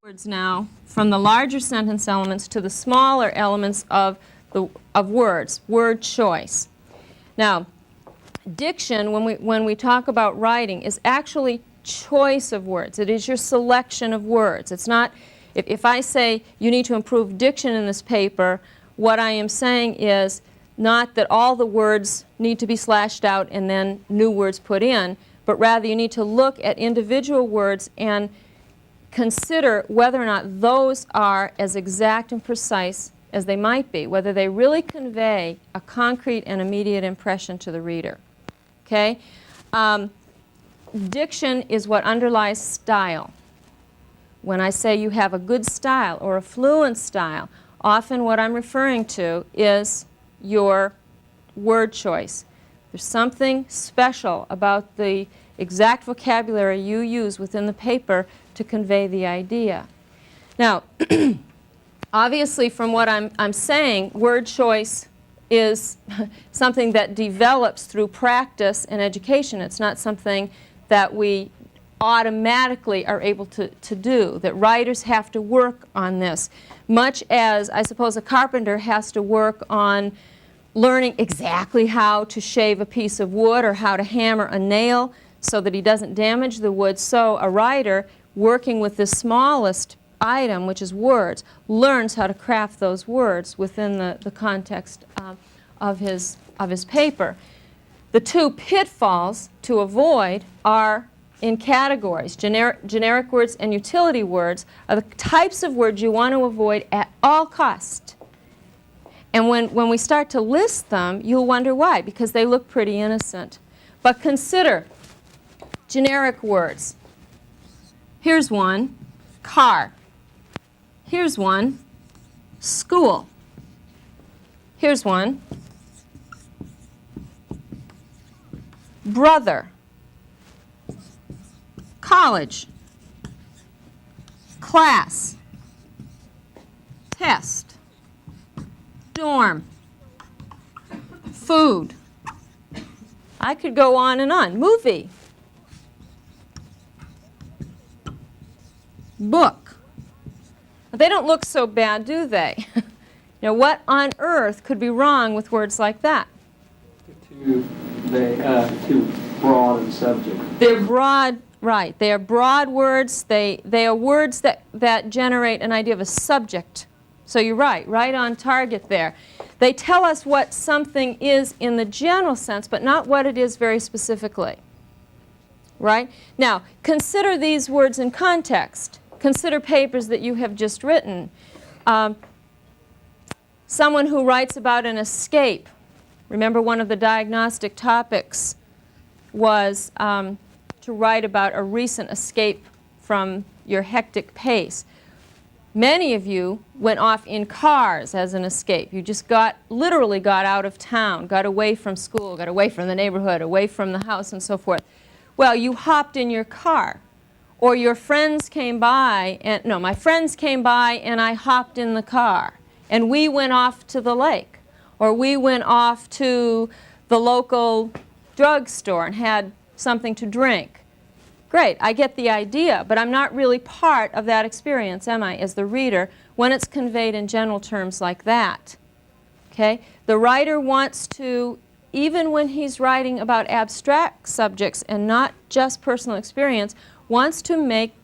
Words now from the larger sentence elements to the smaller elements of words, word choice. Now, diction, when we talk about writing, is actually choice of words. It is your selection of words. It's not, if I say you need to improve diction in this paper, what I am saying is not that all the words need to be slashed out and then new words put in, but rather you need to look at individual words and consider whether or not those are as exact and precise as they might be, whether they really convey a concrete and immediate impression to the reader. Okay? Diction is what underlies style. When I say you have a good style or a fluent style, often what I'm referring to is your word choice. There's something special about the exact vocabulary you use within the paper to convey the idea. Now, obviously from what I'm saying, word choice is something that develops through practice and education. It's not something that we automatically are able to do, that writers have to work on this, much as I suppose a carpenter has to work on learning exactly how to shave a piece of wood or how to hammer a nail so that he doesn't damage the wood. So a writer working with the smallest item, which is words, learns how to craft those words within the context of his paper. The two pitfalls to avoid are in categories. Generic words and utility words are the types of words you want to avoid at all cost. And when we start to list them, you'll wonder why, because they look pretty innocent. But consider generic words. Here's one, car. Here's one, school. Here's one, brother, college, class, test, dorm, food. I could go on and on. Movie, book. They don't look so bad, do they? Now, what on earth could be wrong with words like that? Too broad in subject. They're broad, right. They are broad words. They are words that generate an idea of a subject. So you're right on target there. They tell us what something is in the general sense, but not what it is very specifically. Right? Now, consider these words in context. Consider papers that you have just written. Someone who writes about an escape. Remember, one of the diagnostic topics was to write about a recent escape from your hectic pace. Many of you went off in cars as an escape. You just literally got out of town, got away from school, got away from the neighborhood, away from the house, and so forth. Well, you hopped in your car. Or your friends came by, and no, my friends came by and I hopped in the car. And we went off to the lake. Or we went off to the local drugstore and had something to drink. Great, I get the idea, but I'm not really part of that experience, am I, as the reader, when it's conveyed in general terms like that. Okay? The writer wants to, even when he's writing about abstract subjects and not just personal experience, wants to make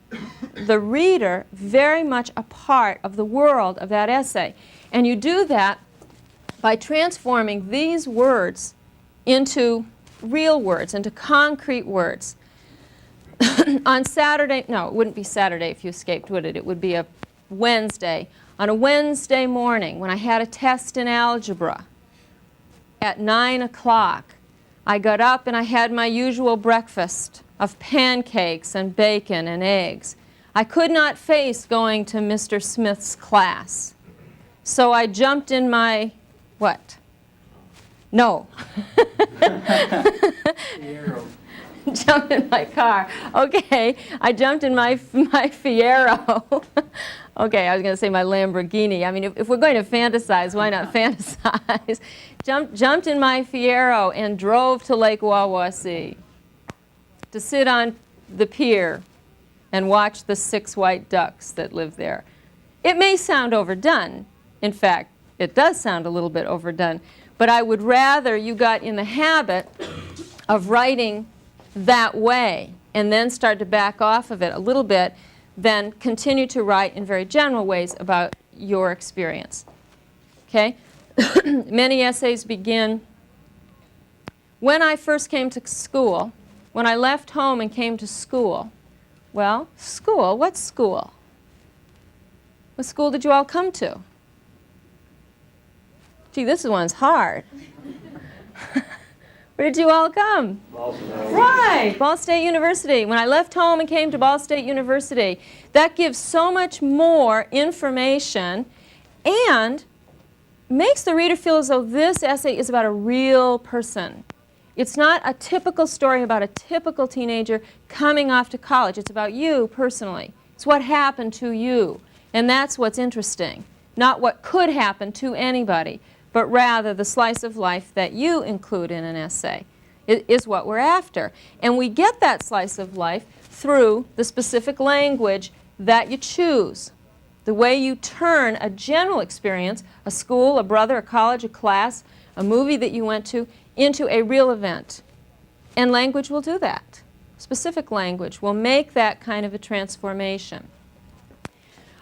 the reader very much a part of the world of that essay. And you do that by transforming these words into real words, into concrete words. On Saturday, no, it wouldn't be Saturday if you escaped, would it? It would be a Wednesday. On a Wednesday morning, when I had a test in algebra at 9 o'clock, I got up and I had my usual breakfast of pancakes and bacon and eggs. I could not face going to Mr. Smith's class. So I jumped in my, what? No. Jumped in my car. Okay, I jumped in my Fiero. Okay, I was going to say my Lamborghini. I mean, if we're going to fantasize, why not fantasize? Jumped in my Fiero and drove to Lake Wawasee to sit on the pier and watch the 6 white ducks that live there. It may sound overdone. In fact, it does sound a little bit overdone. But I would rather you got in the habit of writing that way and then start to back off of it a little bit than continue to write in very general ways about your experience. Okay? Many essays begin, when I first came to school, when I left home and came to school. Well, school, what school? What school did you all come to? Gee, this one's hard. Where did you all come? Ball State. Right, Ball State University. When I left home and came to Ball State University, that gives so much more information and makes the reader feel as though this essay is about a real person. It's not a typical story about a typical teenager coming off to college. It's about you personally. It's what happened to you. And that's what's interesting. Not what could happen to anybody, but rather the slice of life that you include in an essay is what we're after. And we get that slice of life through the specific language that you choose. The way you turn a general experience, a school, a brother, a college, a class, a movie that you went to, into a real event. And language will do that. Specific language will make that kind of a transformation.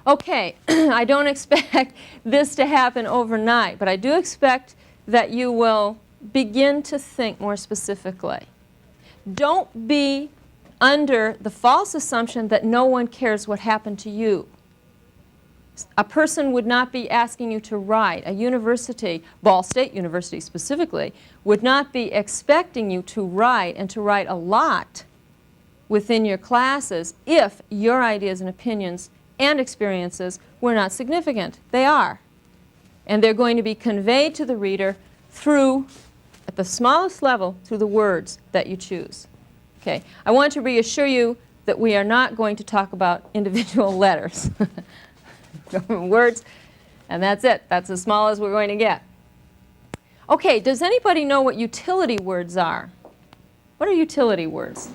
Okay, I don't expect this to happen overnight, but I do expect that you will begin to think more specifically. Don't be under the false assumption that no one cares what happened to you. A person would not be asking you to write. A university, Ball State University specifically, would not be expecting you to write and to write a lot within your classes if your ideas and opinions and experiences were not significant. They are. And they're going to be conveyed to the reader through, at the smallest level, through the words that you choose. Okay. I want to reassure you that we are not going to talk about individual letters. Words, and that's it. That's as small as we're going to get. Okay, does anybody know what utility words are? What are utility words?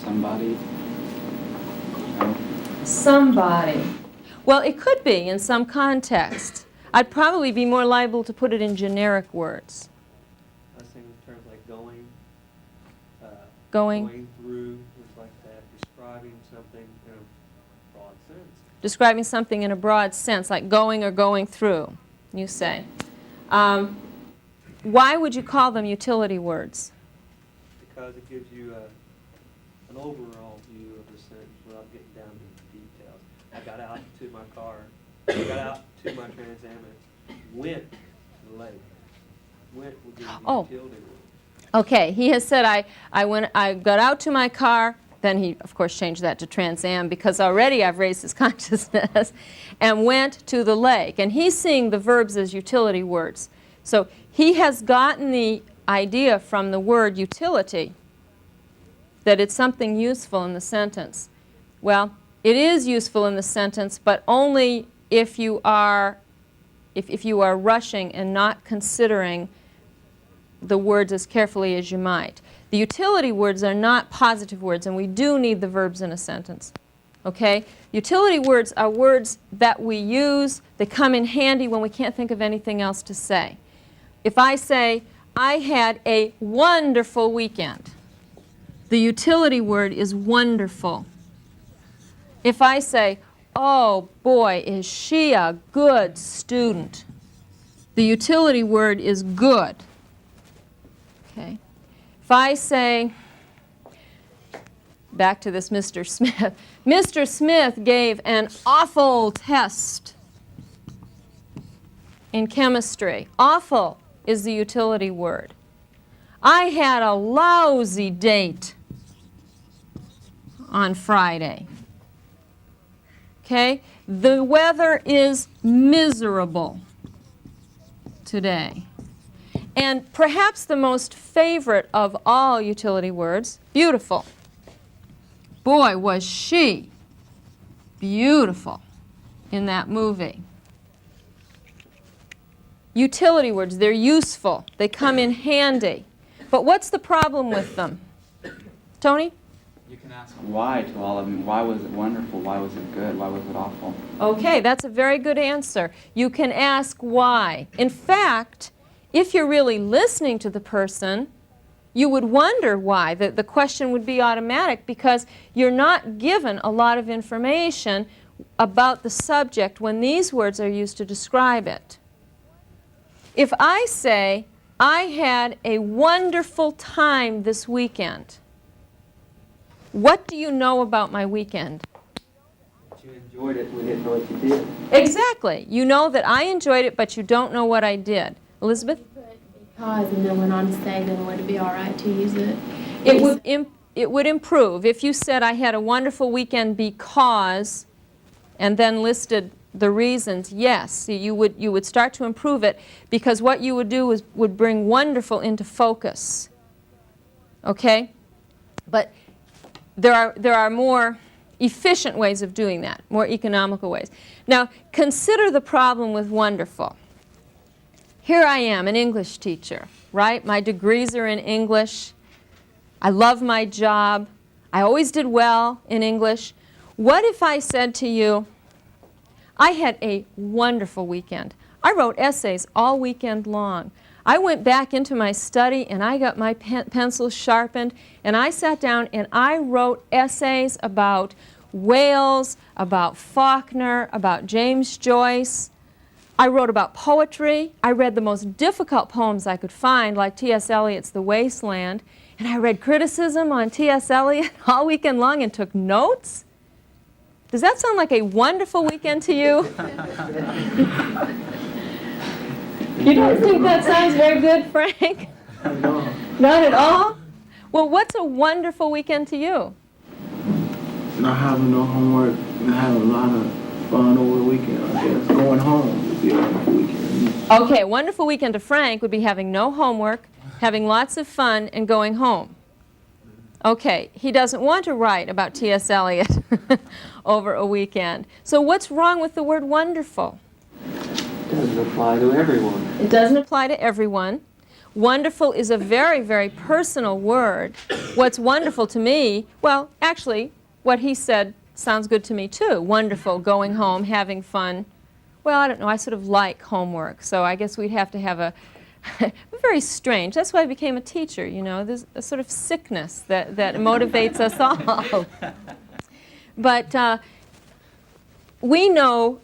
Somebody. No. Somebody. Well, it could be in some context. I'd probably be more liable to put it in generic words. I was thinking in terms like going Going. through, things like that, describing something in a broad sense. Describing something in a broad sense, like going or going through, you say. Why would you call them utility words? Because it gives you an overall view of the sentence without getting down to the details. I got out to my car, I got out to my Trans Am, went to the lake. Went would be a utility word. Okay, he has said I got out to my car. Then he, of course, changed that to Trans Am because already I've raised his consciousness, and went to the lake. And he's seeing the verbs as utility words. So he has gotten the idea from the word utility that it's something useful in the sentence. Well, it is useful in the sentence, but only if you are rushing and not considering the words as carefully as you might. The utility words are not positive words, and we do need the verbs in a sentence. Okay? Utility words are words that we use. They come in handy when we can't think of anything else to say. If I say, I had a wonderful weekend, the utility word is wonderful. If I say, oh boy, is she a good student, the utility word is good. Okay? If I say, back to this Mr. Smith, Mr. Smith gave an awful test in chemistry. Awful is the utility word. I had a lousy date on Friday. Okay? The weather is miserable today. And perhaps the most favorite of all utility words, beautiful. Boy, was she beautiful in that movie. Utility words, they're useful. They come in handy. But what's the problem with them? Tony? You can ask why to all of them. Why was it wonderful? Why was it good? Why was it awful? Okay, that's a very good answer. You can ask why. In fact, if you're really listening to the person, you would wonder why. The question would be automatic because you're not given a lot of information about the subject when these words are used to describe it. If I say, I had a wonderful time this weekend, what do you know about my weekend? But you enjoyed it, we didn't know what you did. Exactly. You know that I enjoyed it, but you don't know what I did. Elizabeth? Because, and then went on to say, then would it be all right to use it? It would improve. If you said, I had a wonderful weekend because, and then listed the reasons, yes, you would start to improve it, because what you would do would bring wonderful into focus. Okay? But there are more efficient ways of doing that, more economical ways. Now, consider the problem with wonderful. Here I am, an English teacher, right? My degrees are in English. I love my job. I always did well in English. What if I said to you, I had a wonderful weekend. I wrote essays all weekend long. I went back into my study and I got my pencils sharpened and I sat down and I wrote essays about Wales, about Faulkner, about James Joyce. I wrote about poetry. I read the most difficult poems I could find, like T.S. Eliot's The Waste Land, and I read criticism on T.S. Eliot all weekend long and took notes. Does that sound like a wonderful weekend to you? You don't think that sounds very good, Frank? Not at all? Well, what's a wonderful weekend to you? Not having no homework and having a lot of fun over the weekend, I guess. Going home would be a wonderful weekend. Okay, a wonderful weekend to Frank would be having no homework, having lots of fun, and going home. Okay, he doesn't want to write about T.S. Eliot over a weekend. So what's wrong with the word wonderful? It doesn't apply to everyone. It doesn't apply to everyone. Wonderful is a very, very personal word. What's wonderful to me, well, actually, what he said sounds good to me too. Wonderful, going home, having fun. Well, I don't know, I sort of like homework, so I guess we'd have to have a very strange. That's why I became a teacher, you know. There's a sort of sickness that motivates us all. But we know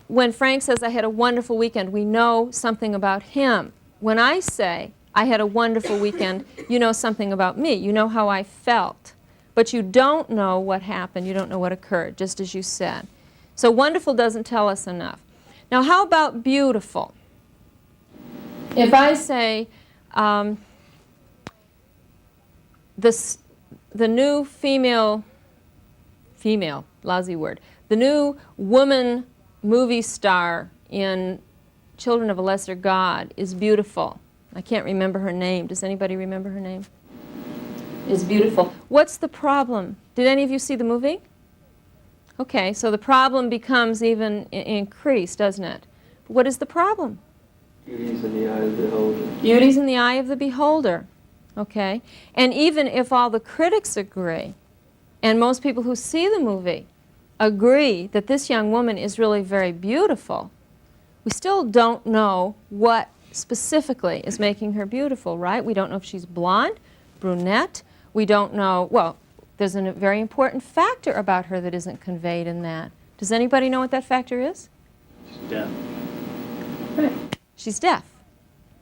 when Frank says, I had a wonderful weekend, we know something about him. When I say, I had a wonderful weekend, you know something about me. You know how I felt. But you don't know what happened. You don't know what occurred, just as you said. So wonderful doesn't tell us enough. Now, how about beautiful? If I say, the new female, lousy word, the new woman movie star in Children of a Lesser God is beautiful. I can't remember her name. Does anybody remember her name? Is beautiful. What's the problem? Did any of you see the movie? Okay, so the problem becomes even increased, doesn't it? What is the problem? Beauty's in the eye of the beholder. Beauty's in the eye of the beholder. Okay? And even if all the critics agree, and most people who see the movie agree that this young woman is really very beautiful, we still don't know what specifically is making her beautiful, right? We don't know if she's blonde, brunette. We don't know, well, there's a very important factor about her that isn't conveyed in that. Does anybody know what that factor is? She's deaf. Right. She's deaf.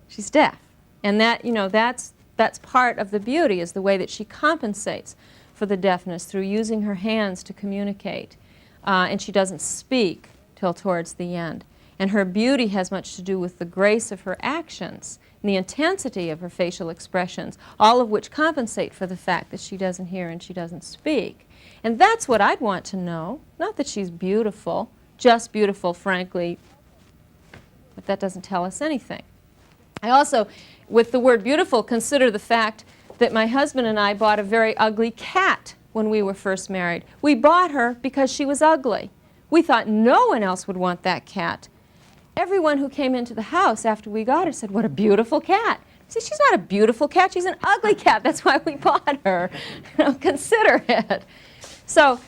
She's deaf. And that, you know, that's part of the beauty, is the way that she compensates for the deafness through using her hands to communicate. And she doesn't speak till towards the end. And her beauty has much to do with the grace of her actions and the intensity of her facial expressions, all of which compensate for the fact that she doesn't hear and she doesn't speak. And that's what I'd want to know. Not that she's beautiful, just beautiful, frankly, but that doesn't tell us anything. I also, with the word beautiful, consider the fact that my husband and I bought a very ugly cat when we were first married. We bought her because she was ugly. We thought no one else would want that cat. Everyone who came into the house after we got her said, what a beautiful cat. See, she's not a beautiful cat, she's an ugly cat. That's why we bought her. Consider it. So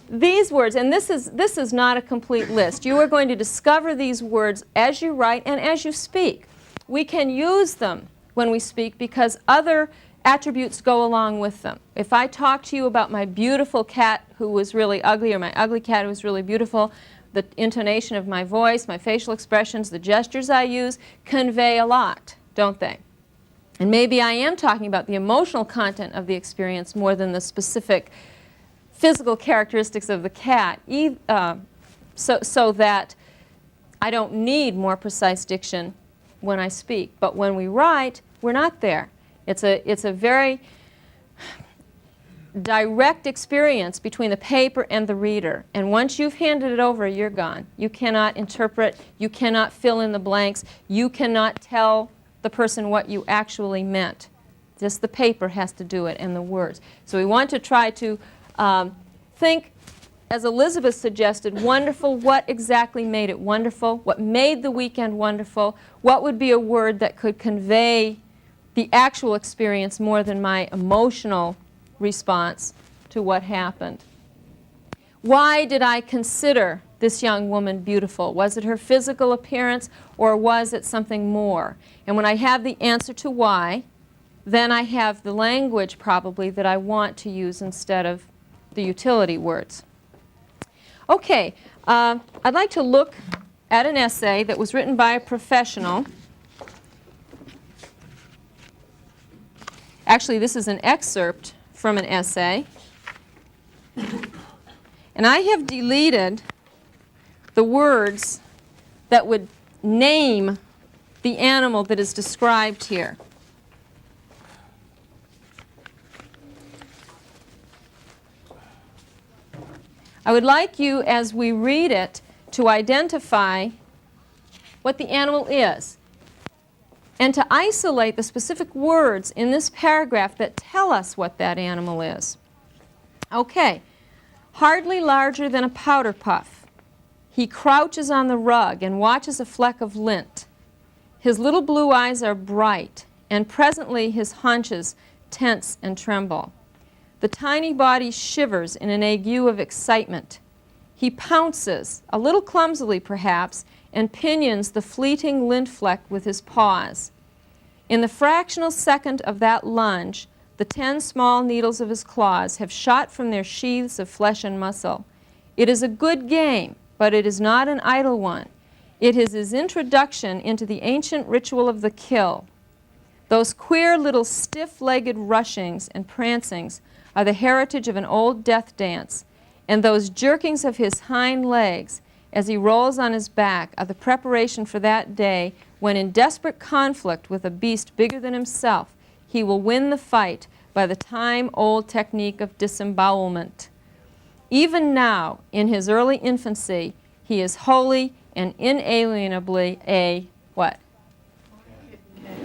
these words, and this is not a complete list. You are going to discover these words as you write and as you speak. We can use them when we speak because other attributes go along with them. If I talk to you about my beautiful cat who was really ugly or my ugly cat who was really beautiful, the intonation of my voice, my facial expressions, the gestures I use convey a lot, don't they? And maybe I am talking about the emotional content of the experience more than the specific physical characteristics of the cat, so that I don't need more precise diction when I speak. But when we write, we're not there. It's a very direct experience between the paper and the reader. And once you've handed it over, you're gone. You cannot interpret. You cannot fill in the blanks. You cannot tell the person what you actually meant. Just the paper has to do it and the words. So we want to try to think, as Elizabeth suggested, wonderful, what exactly made it wonderful, what made the weekend wonderful, what would be a word that could convey the actual experience more than my emotional response to what happened. Why did I consider this young woman beautiful? Was it her physical appearance or was it something more? And when I have the answer to why, then I have the language probably that I want to use instead of the utility words. Okay, I'd like to look at an essay that was written by a professional. Actually, this is an excerpt from an essay. And I have deleted the words that would name the animal that is described here. I would like you, as we read it, to identify what the animal is and to isolate the specific words in this paragraph that tell us what that animal is. Okay, hardly larger than a powder puff. He crouches on the rug and watches a fleck of lint. His little blue eyes are bright, and presently his haunches tense and tremble. The tiny body shivers in an ague of excitement. He pounces, a little clumsily perhaps, and pinions the fleeting lint fleck with his paws. In the fractional second of that lunge, the 10 small needles of his claws have shot from their sheaths of flesh and muscle. It is a good game, but it is not an idle one. It is his introduction into the ancient ritual of the kill. Those queer little stiff-legged rushings and prancings are the heritage of an old death dance, and those jerkings of his hind legs as he rolls on his back are the preparation for that day when, in desperate conflict with a beast bigger than himself, he will win the fight by the time-old technique of disembowelment. Even now, in his early infancy, he is wholly and inalienably a what?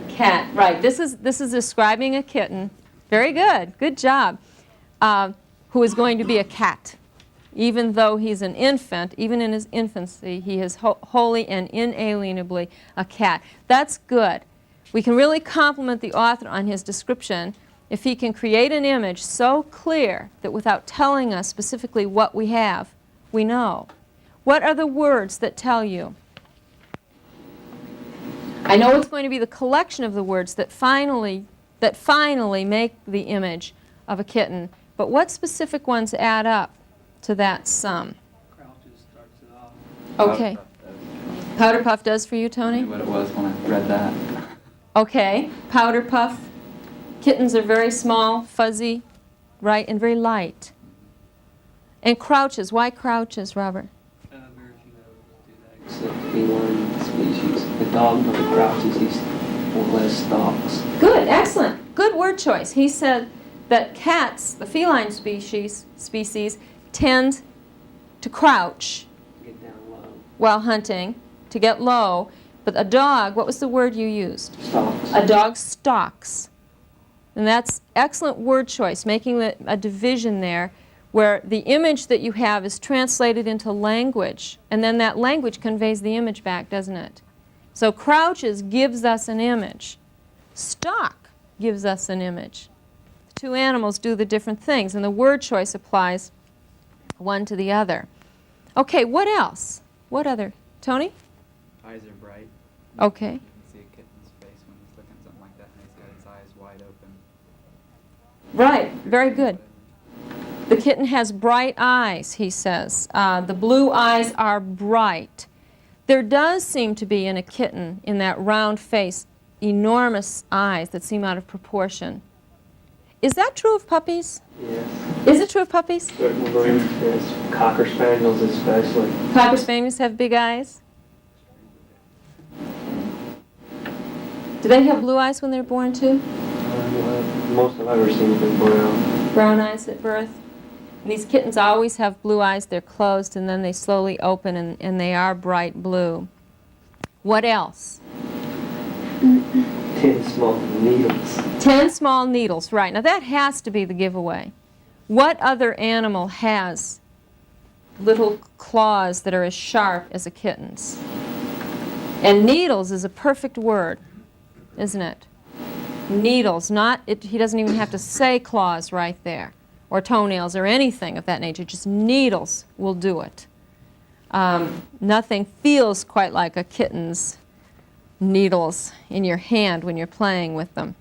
Cat. Right. This is describing a kitten. Very good. Good job. Who is going to be a cat. Even though he's an infant, even in his infancy, he is wholly and inalienably a cat. That's good. We can really compliment the author on his description if he can create an image so clear that without telling us specifically what we have, we know. What are the words that tell you? I know it's going to be the collection of the words that finally make the image of a kitten, but what specific ones add up to that sum? Crouches starts it off. Okay. Powder puff does for you, I Tony? knew what it was when I read that. Okay. Powder puff. Kittens are very small, fuzzy, right, and very light. And crouches. Why crouches, Robert? Very few animals do that, except feline species. The dog never crouches, he's more or less stalks. Good, excellent. Good word choice. He said that cats, the feline species tend to crouch Get down low. while hunting, to get low. But a dog, what was the word you used? Stalks. A dog stalks. And that's excellent word choice, making a division there where the image that you have is translated into language, and then that language conveys the image back, doesn't it? So crouches gives us an image. Stock gives us an image. The two animals do the different things, and the word choice applies one to the other. Okay, what else? What other? Tony? Eyes are bright. Okay. You can see a kitten's face when he's looking at something like that, and he's got his eyes wide open. Right, very good. The kitten has bright eyes, he says. The blue eyes are bright. There does seem to be in a kitten, in that round face, enormous eyes that seem out of proportion. Is that true of puppies? Yes. Is it true of puppies? Certain breeds, yes, Cocker Spaniels especially. Cocker Spaniels have big eyes? Do they have blue eyes when they're born too? Most I've ever seen have been brown. Brown eyes at birth? These kittens always have blue eyes. They're closed and then they slowly open and they are bright blue. What else? 10 small needles. 10 small needles, right. Now that has to be the giveaway. What other animal has little claws that are as sharp as a kitten's? And needles is a perfect word, isn't it? Needles, he doesn't even have to say claws right there, or toenails or anything of that nature, just needles will do it. Nothing feels quite like a kitten's needles in your hand when you're playing with them.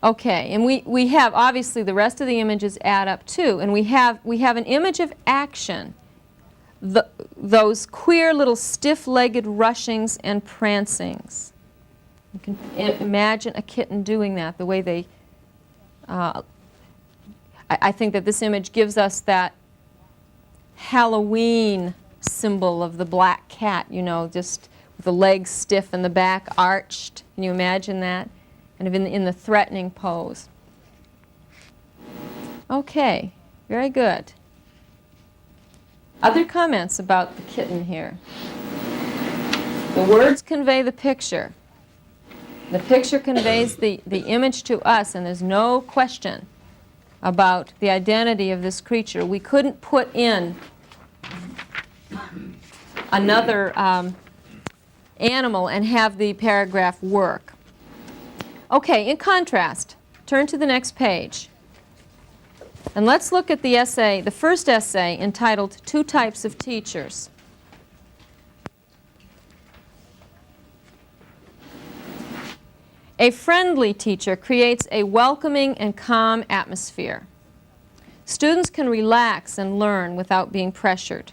Okay, and we have, obviously the rest of the images add up too, and we have an image of action. Those queer little stiff-legged rushings and prancings. You can imagine a kitten doing that, the way they... I think that this image gives us that Halloween symbol of the black cat, you know, just with the legs stiff and the back arched. Can you imagine that? Kind of in the threatening pose. Okay, very good. Other comments about the kitten here? The words convey the picture. The picture conveys the image to us, and there's no question about the identity of this creature. We couldn't put in another animal and have the paragraph work. Okay, in contrast, turn to the next page. And let's look at the essay, the first essay entitled Two Types of Teachers. A friendly teacher creates a welcoming and calm atmosphere. Students can relax and learn without being pressured.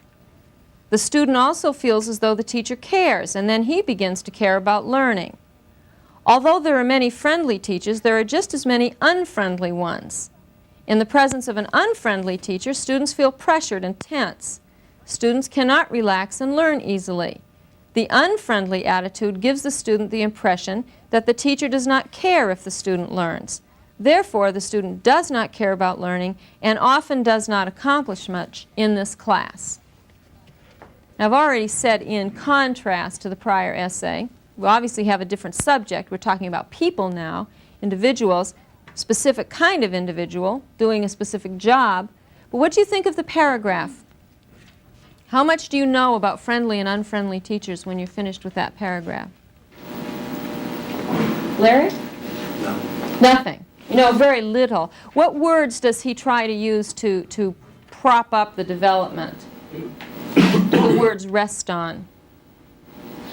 The student also feels as though the teacher cares, and then he begins to care about learning. Although there are many friendly teachers, there are just as many unfriendly ones. In the presence of an unfriendly teacher, students feel pressured and tense. Students cannot relax and learn easily. The unfriendly attitude gives the student the impression that the teacher does not care if the student learns. Therefore, the student does not care about learning and often does not accomplish much in this class. Now, I've already said in contrast to the prior essay, we obviously have a different subject. We're talking about people now, individuals, specific kind of individual doing a specific job. But what do you think of the paragraph? How much do you know about friendly and unfriendly teachers when you're finished with that paragraph? Larry? No. Nothing. You know, very little. What words does he try to use to prop up the development? The words rest on.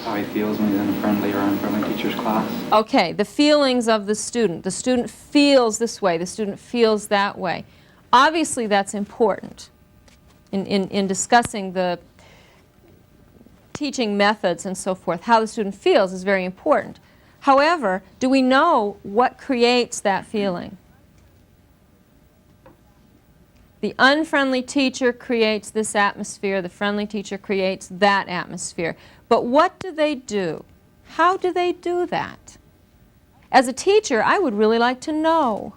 How he feels when he's in a friendly or unfriendly teacher's class. Okay, the feelings of the student. The student feels this way. The student feels that way. Obviously, that's important in discussing the teaching methods and so forth. How the student feels is very important. However, do we know what creates that feeling? The unfriendly teacher creates this atmosphere. The friendly teacher creates that atmosphere. But what do they do? How do they do that? As a teacher, I would really like to know.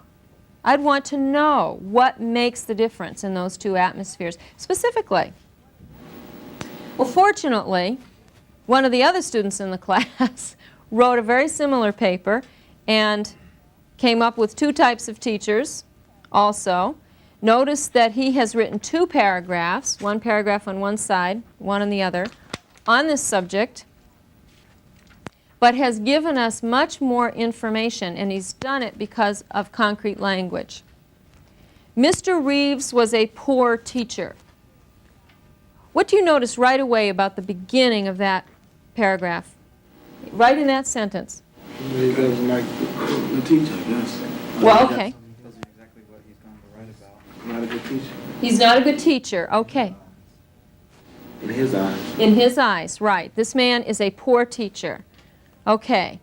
I'd want to know what makes the difference in those two atmospheres specifically. Well, fortunately, one of the other students in the class wrote a very similar paper and came up with two types of teachers also. Notice that he has written two paragraphs, one paragraph on one side, one on the other, on this subject. but has given us much more information, and he's done it because of concrete language. Mr. Reeves was a poor teacher. What do you notice right away about the beginning of that paragraph? Right in that sentence. He doesn't like the teacher, I guess. Well, okay. Tells you exactly what he's going to write about. Not a good teacher. He's not a good teacher. Okay. In his eyes. In his eyes, right. This man is a poor teacher. Okay.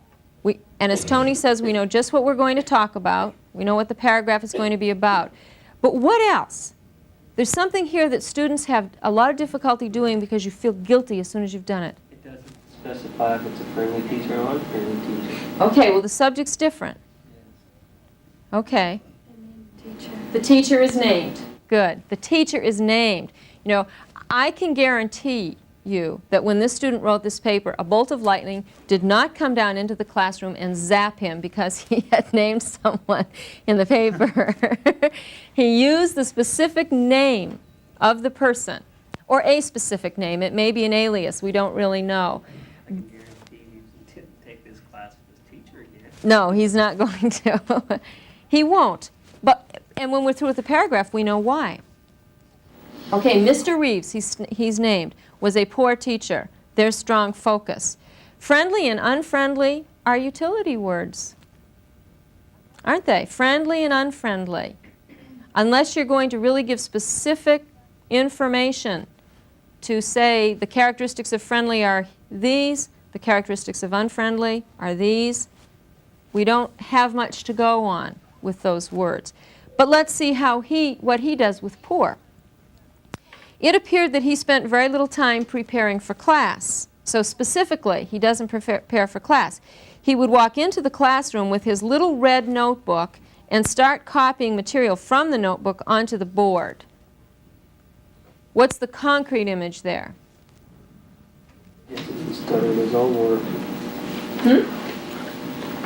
And as Tony says, we know just what we're going to talk about. We know what the paragraph is going to be about. But what else? There's something here that students have a lot of difficulty doing because you feel guilty as soon as you've done it. It doesn't specify if it's a friendly teacher or unfriendly teacher. Okay, well the subject's different. Yes. Okay. Teacher. The teacher is named. Good. The teacher is named. You know, I can guarantee you that when this student wrote this paper, a bolt of lightning did not come down into the classroom and zap him because he had named someone in the paper. He used the specific name of the person, or a specific name. It may be an alias. We don't really know. I can guarantee you didn't take this class with this teacher again. No, he's not going to. He won't. And when we're through with the paragraph, we know why. Okay, Mr. Reeves, he's named, was a poor teacher. There's strong focus. Friendly and unfriendly are utility words, aren't they? Friendly and unfriendly. Unless you're going to really give specific information to say the characteristics of friendly are these, the characteristics of unfriendly are these, we don't have much to go on with those words. But let's see what he does with poor. It appeared that he spent very little time preparing for class. So specifically, he doesn't prepare for class. He would walk into the classroom with his little red notebook and start copying material from the notebook onto the board. What's the concrete image there? Yes, he studied his own work.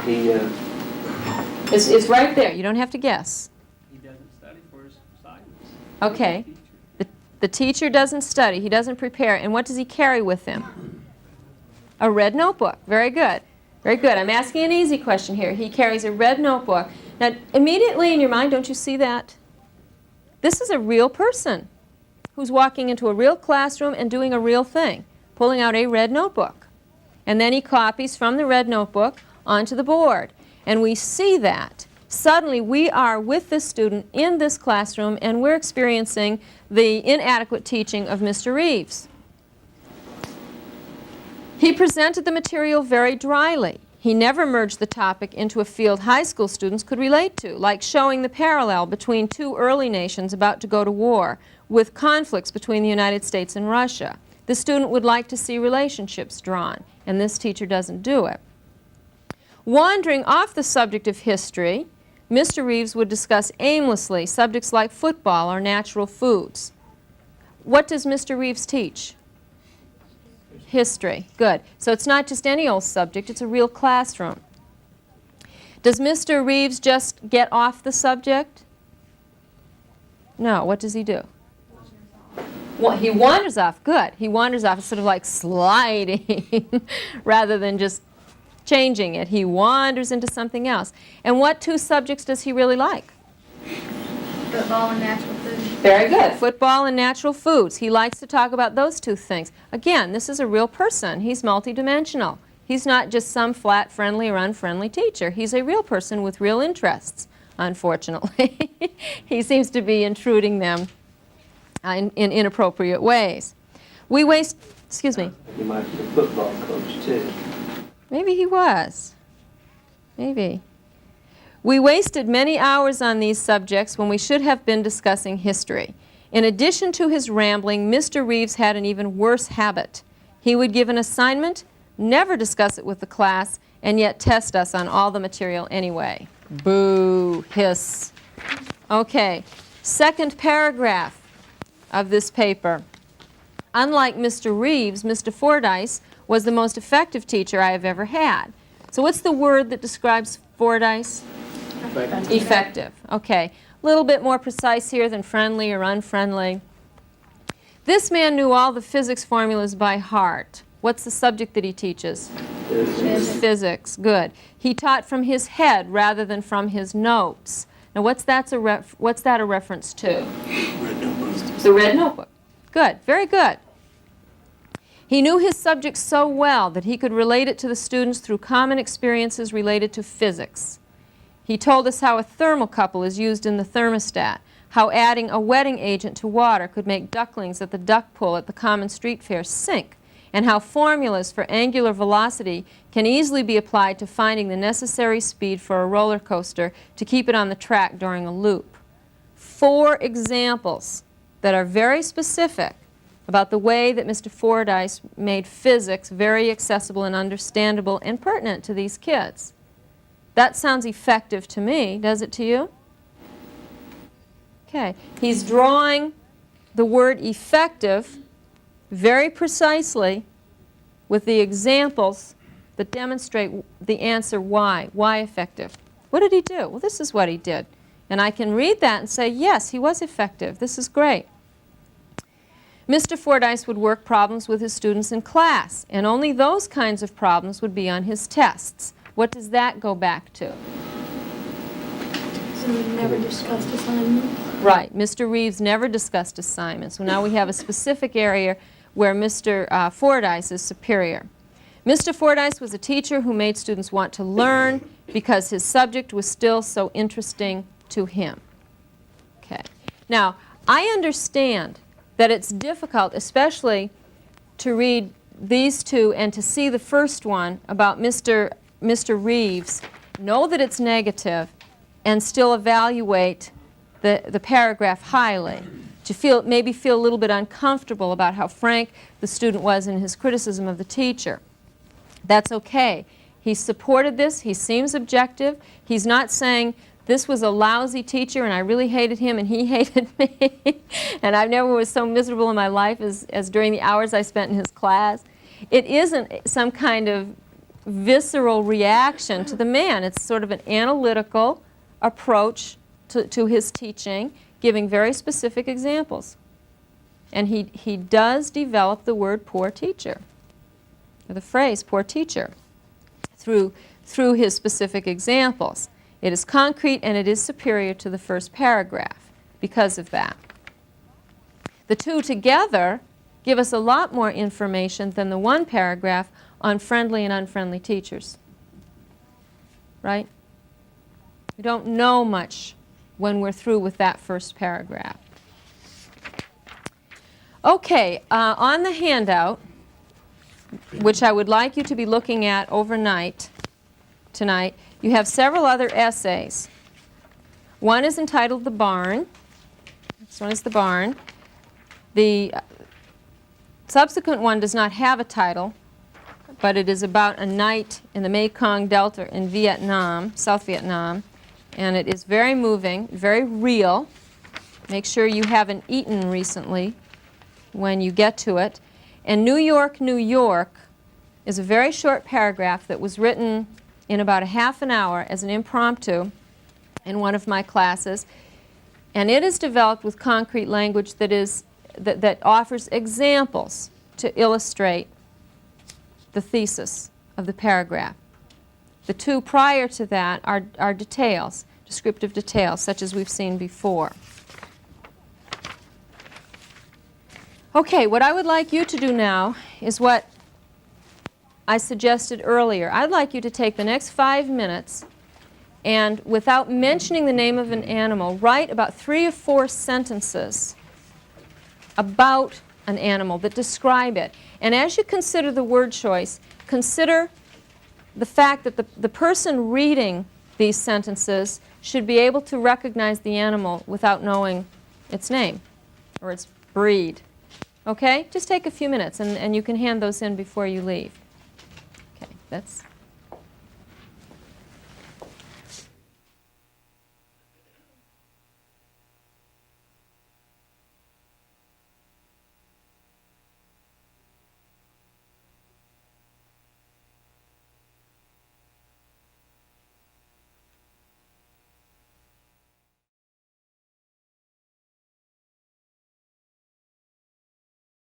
He It's right there. You don't have to guess. doesn't study for his assignments. Okay. The teacher doesn't study. He doesn't prepare. And what does he carry with him? A red notebook. Very good. Very good. I'm asking an easy question here. He carries a red notebook. Now, immediately in your mind, don't you see that? This is a real person who's walking into a real classroom and doing a real thing, pulling out a red notebook. And then he copies from the red notebook onto the board. And we see that. Suddenly, we are with this student in this classroom, and we're experiencing the inadequate teaching of Mr. Reeves. He presented the material very dryly. He never merged the topic into a field high school students could relate to, like showing the parallel between two early nations about to go to war, with conflicts between the United States and Russia. The student would like to see relationships drawn, and this teacher doesn't do it. Wandering off the subject of history, Mr. Reeves would discuss aimlessly subjects like football or natural foods. What does Mr. Reeves teach? History. Good. So it's not just any old subject, it's a real classroom. Does Mr. Reeves just get off the subject? No. What does he do? Well, he wanders off. Good. He wanders off. It's sort of like sliding rather than just changing it. He wanders into something else. And what two subjects does he really like? Football and natural food. Very good. Football and natural foods. He likes to talk about those two things. Again, this is a real person. He's multidimensional. He's not just some flat, friendly, or unfriendly teacher. He's a real person with real interests, unfortunately. He seems to be intruding them in inappropriate ways. We waste, excuse me. He might be a football coach, too. Maybe he was. Maybe. We wasted many hours on these subjects when we should have been discussing history. In addition to his rambling, Mr. Reeves had an even worse habit. He would give an assignment, never discuss it with the class, and yet test us on all the material anyway. Boo, hiss. Okay, second paragraph of this paper. Unlike Mr. Reeves, Mr. Fordyce was the most effective teacher I have ever had. So what's the word that describes Fordyce? Effective. Okay. A little bit more precise here than friendly or unfriendly. This man knew all the physics formulas by heart. What's the subject that he teaches? Physics. Physics. Good. He taught from his head rather than from his notes. Now, what's that a reference to? Red notebooks. The red notebook. Good. Very good. He knew his subject so well that he could relate it to the students through common experiences related to physics. He told us how a thermocouple is used in the thermostat, how adding a wetting agent to water could make ducklings at the duck pool at the common street fair sink, and how formulas for angular velocity can easily be applied to finding the necessary speed for a roller coaster to keep it on the track during a loop. 4 examples that are very specific about the way that Mr. Fordyce made physics very accessible and understandable and pertinent to these kids. That sounds effective to me. Does it to you? Okay. He's drawing the word effective very precisely with the examples that demonstrate the answer why. Why effective? What did he do? Well, this is what he did. And I can read that and say, yes, he was effective. This is great. Mr. Fordyce would work problems with his students in class, and only those kinds of problems would be on his tests. What does that go back to? So we never discussed assignments. Right. Mr. Reeves never discussed assignments. So now we have a specific area where Mr. Fordyce is superior. Mr. Fordyce was a teacher who made students want to learn because his subject was still so interesting to him. Okay. Now, I understand that it's difficult, especially to read these two and to see the first one about Mr. Reeves, know that it's negative, and still evaluate the paragraph highly, to maybe feel a little bit uncomfortable about how frank the student was in his criticism of the teacher. That's okay. He supported this. He seems objective. He's not saying, this was a lousy teacher and I really hated him and he hated me and I never was so miserable in my life as during the hours I spent in his class. It isn't some kind of visceral reaction to the man. It's sort of an analytical approach to his teaching, giving very specific examples. And he does develop the word poor teacher, or the phrase poor teacher, through his specific examples. It is concrete and it is superior to the first paragraph because of that. The two together give us a lot more information than the one paragraph on friendly and unfriendly teachers. Right? We don't know much when we're through with that first paragraph. Okay, on the handout, which I would like you to be looking at overnight, tonight, you have several other essays. One is entitled The Barn. This one is The Barn. The subsequent one does not have a title, but it is about a night in the Mekong Delta in Vietnam, South Vietnam, and it is very moving, very real. Make sure you haven't eaten recently when you get to it. And New York, New York is a very short paragraph that was written in about a half an hour as an impromptu in one of my classes. And it is developed with concrete language that offers examples to illustrate the thesis of the paragraph. The two prior to that are details, descriptive details, such as we've seen before. Okay, what I would like you to do now is what I suggested earlier. I'd like you to take the next 5 minutes and, without mentioning the name of an animal, write about 3 or 4 sentences about an animal that describe it. And as you consider the word choice, consider the fact that the person reading these sentences should be able to recognize the animal without knowing its name or its breed. Okay? Just take a few minutes and you can hand those in before you leave. Okay, that's